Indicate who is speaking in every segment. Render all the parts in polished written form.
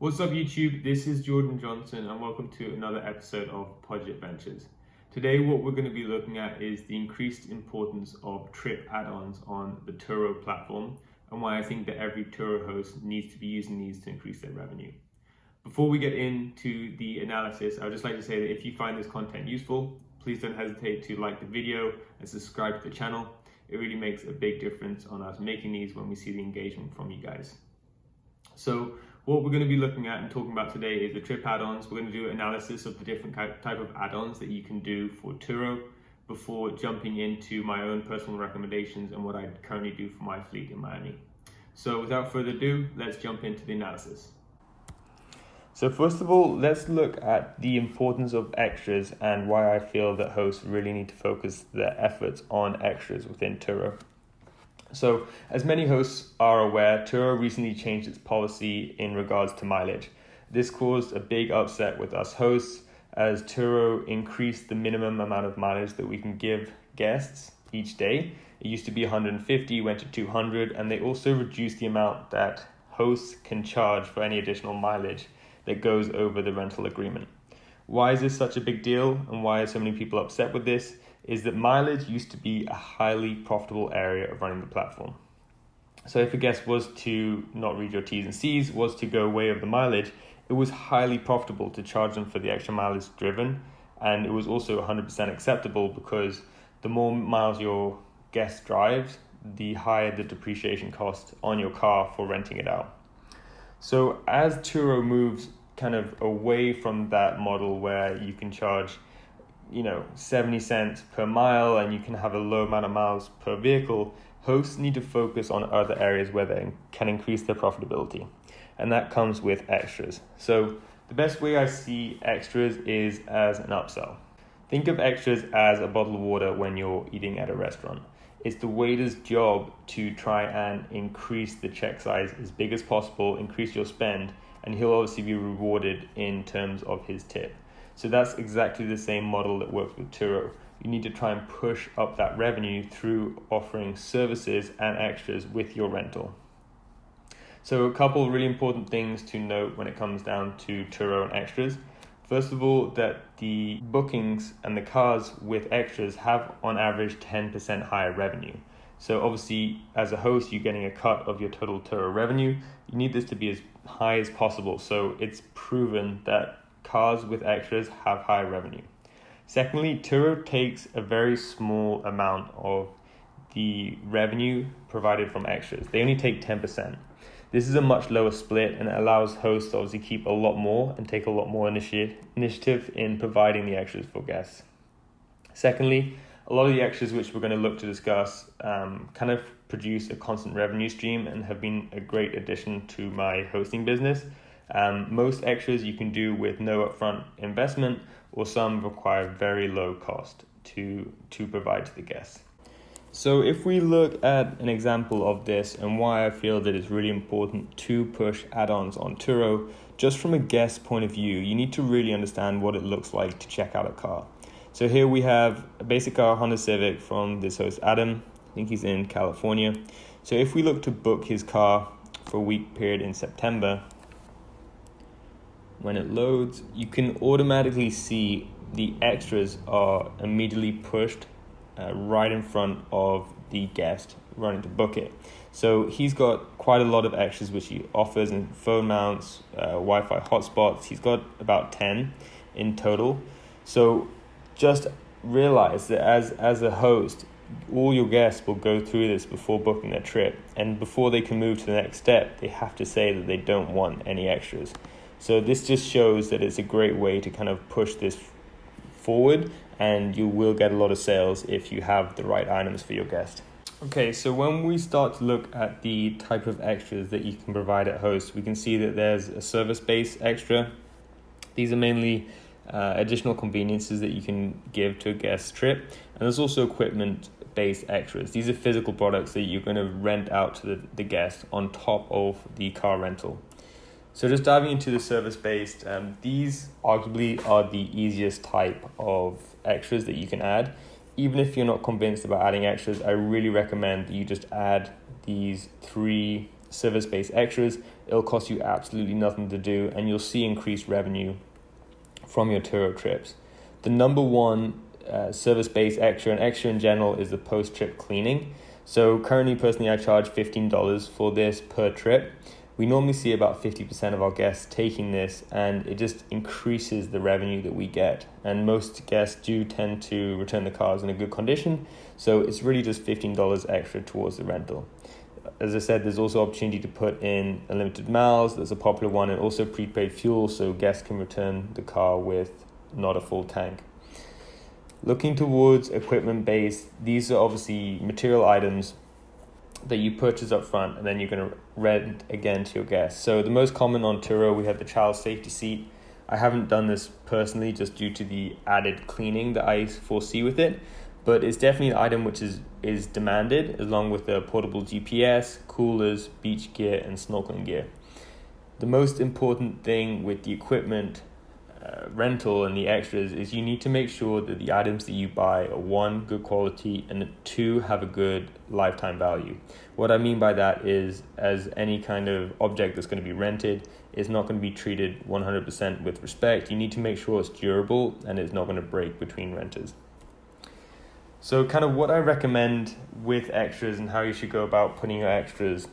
Speaker 1: What's up YouTube, this is Jordan Johnson and welcome to another episode of Project Ventures. Today what we're going to be looking at is the increased importance of trip add-ons on the Turo platform and why I think that every Turo host needs to be using these to increase their revenue. Before we get into the analysis, I would just like to say that if you find this content useful, please don't hesitate to like the video and subscribe to the channel. It really makes a big difference on us making these when we see the engagement from you guys. So what we're going to be looking at and talking about today is the trip add-ons. We're going to do an analysis of the different type of add-ons that you can do for Turo before jumping into my own personal recommendations and what I currently do for my fleet in Miami. So without further ado, let's jump into the analysis. So first of all, let's look at the importance of extras and why I feel that hosts really need to focus their efforts on extras within Turo. So, as many hosts are aware, Turo recently changed its policy in regards to mileage. This caused a big upset with us hosts as Turo increased the minimum amount of mileage that we can give guests each day. It used to be 150, went to 200, and they also reduced the amount that hosts can charge for any additional mileage that goes over the rental agreement. Why is this such a big deal and why are so many people upset with this? Is that mileage used to be a highly profitable area of running the platform. So if a guest was to not read your T's and C's, was to go way over the mileage, it was highly profitable to charge them for the extra mileage driven. And it was also 100% acceptable because the more miles your guest drives, the higher the depreciation cost on your car for renting it out. So as Turo moves kind of away from that model where you can charge 70 cents per mile and you can have a low amount of miles per vehicle, hosts need to focus on other areas where they can increase their profitability. And that comes with extras. So the best way I see extras is as an upsell. Think of extras as a bottle of water when you're eating at a restaurant. It's the waiter's job to try and increase the check size as big as possible, increase your spend, and he'll obviously be rewarded in terms of his tip. So that's exactly the same model that works with Turo. You need to try and push up that revenue through offering services and extras with your rental. So a couple of really important things to note when it comes down to Turo and extras. First of all, that the bookings and the cars with extras have on average 10% higher revenue. So obviously, as a host, you're getting a cut of your total Turo revenue. You need this to be as high as possible. So it's proven that cars with extras have higher revenue. Secondly, Turo takes a very small amount of the revenue provided from extras. They only take 10%. This is a much lower split and it allows hosts to obviously keep a lot more and take a lot more initiative in providing the extras for guests. Secondly, a lot of the extras which we're going to look to discuss kind of produce a constant revenue stream and have been a great addition to my hosting business. Most extras you can do with no upfront investment, or some require very low cost to provide to the guests. So if we look at an example of this and why I feel that it's really important to push add-ons on Turo, just from a guest point of view, you need to really understand what it looks like to check out a car. So here we have a basic car, Honda Civic, from this host Adam. I think he's in California. So if we look to book his car for a week period in September, when it loads, you can automatically see the extras are immediately pushed right in front of the guest running to book it. So he's got quite a lot of extras which he offers in phone mounts, Wi-Fi hotspots. He's got about 10 in total. So just realize that as a host, all your guests will go through this before booking their trip. And before they can move to the next step, they have to say that they don't want any extras. So this just shows that it's a great way to kind of push this forward, and you will get a lot of sales if you have the right items for your guest. Okay, so when we start to look at the type of extras that you can provide at host, we can see that there's a service-based extra. These are mainly additional conveniences that you can give to a guest trip, and there's also equipment-based extras. These are physical products that you're going to rent out to the guest on top of the car rental. So just diving into the service-based, these arguably are the easiest type of extras that you can add. Even if you're not convinced about adding extras, I really recommend that you just add these 3 service-based extras, it'll cost you absolutely nothing to do, and you'll see increased revenue from your Turo trips. The number one service-based extra and extra in general is the post-trip cleaning. So currently, personally, I charge $15 for this per trip. We normally see about 50% of our guests taking this, and it just increases the revenue that we get. And most guests do tend to return the cars in a good condition, so it's really just $15 extra towards the rental. As I said, there's also opportunity to put in unlimited miles. There's a popular one, and also prepaid fuel, so guests can return the car with not a full tank. Looking towards equipment based, these are obviously material items that you purchase up front and then you're going to rent again to your guests. So the most common on Turo, we have the child safety seat. I haven't done this personally just due to the added cleaning that I foresee with it, but it's definitely an item which is demanded, along with the portable GPS, coolers, beach gear, and snorkeling gear. The most important thing with the equipment rental and the extras is you need to make sure that the items that you buy are, one, good quality, and two, have a good lifetime value. What I mean by that is, as any kind of object that's going to be rented is not going to be treated 100% with respect, you need to make sure it's durable and it's not going to break between renters. So kind of what I recommend with extras and how you should go about putting your extras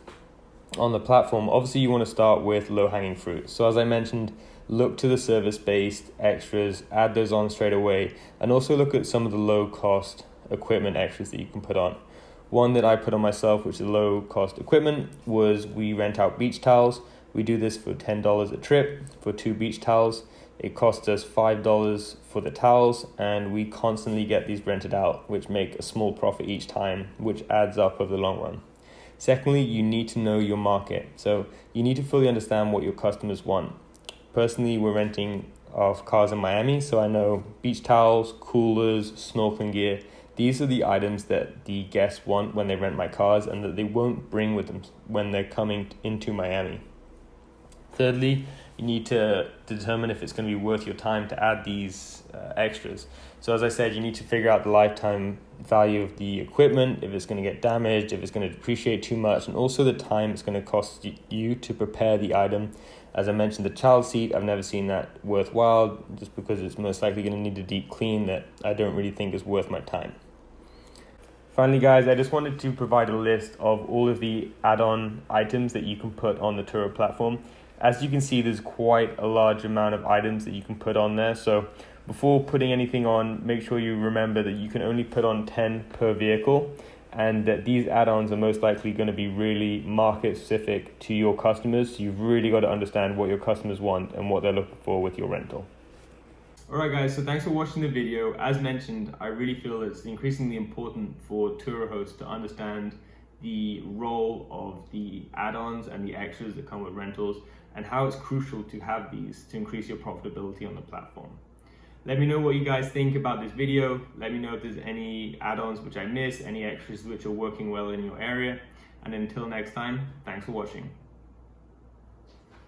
Speaker 1: on the platform. Obviously, you want to start with low-hanging fruit. So as I mentioned, look to the service-based extras, add those on straight away, and also look at some of the low-cost equipment extras that you can put on. One that I put on myself, which is low-cost equipment, was we rent out beach towels. We do this for $10 a trip for 2 beach towels. It costs us $5 for the towels, and we constantly get these rented out, which make a small profit each time, which adds up over the long run. Secondly, you need to know your market. So you need to fully understand what your customers want. Personally, we're renting off cars in Miami, so I know beach towels, coolers, snorkeling gear. These are the items that the guests want when they rent my cars and that they won't bring with them when they're coming into Miami. Thirdly, you need to determine if it's going to be worth your time to add these extras. So as I said, you need to figure out the lifetime value of the equipment, if it's going to get damaged, if it's going to depreciate too much, and also the time it's going to cost you to prepare the item. As I mentioned, the child seat, I've never seen that worthwhile, just because it's most likely going to need a deep clean that I don't really think is worth my time. Finally, guys, I just wanted to provide a list of all of the add-on items that you can put on the Turo platform. As you can see, there's quite a large amount of items that you can put on there. So before putting anything on, make sure you remember that you can only put on 10 per vehicle, and that these add-ons are most likely going to be really market specific to your customers. So you've really got to understand what your customers want and what they're looking for with your rental. Alright guys, so thanks for watching the video. As mentioned, I really feel it's increasingly important for Turo hosts to understand the role of the add-ons and the extras that come with rentals, and how it's crucial to have these to increase your profitability on the platform. Let me know what you guys think about this video. Let me know if there's any add-ons which I missed, any extras which are working well in your area. And until next time, thanks for watching.